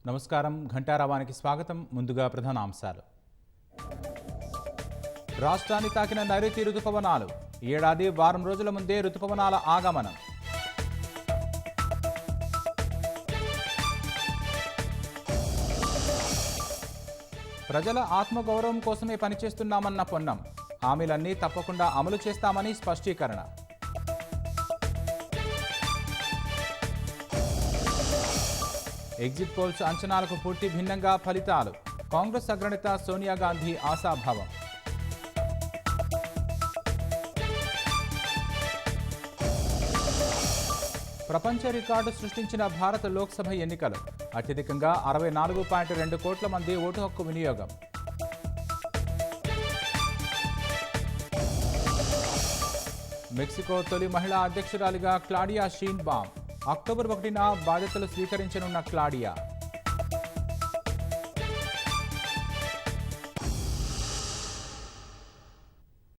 నమస్కారం. ఘంటారావానికి స్వాగతం. ముందుగా ప్రధాన అంశాలు. రాష్ట్రాన్ని తాకిన నైరుతి రుతుపవనాలు. ఏడాది వారం రోజుల ముందే రుతుపవనాల ఆగమనం. ప్రజల ఆత్మగౌరవం కోసమే పనిచేస్తున్నామన్న పొన్నం. హామీలన్నీ తప్పకుండా అమలు చేస్తామని స్పష్టీకరణ. ఎగ్జిట్ పోల్స్ అంచనాలకు పూర్తి భిన్నంగా ఫలితాలు. కాంగ్రెస్ అగ్రనేత సోనియా గాంధీ ఆశాభావం. ప్రపంచ రికార్డు సృష్టించిన భారత లోక్సభ ఎన్నికలు. అత్యధికంగా 64.2 కోట్ల మంది ఓటు హక్కు వినియోగం. మెక్సికో తొలి మహిళా అధ్యక్షురాలిగా క్లాడియా షీన్బామ్. అక్టోబర్ 1న బాధ్యతలు స్వీకరించనున్న క్లాడియా.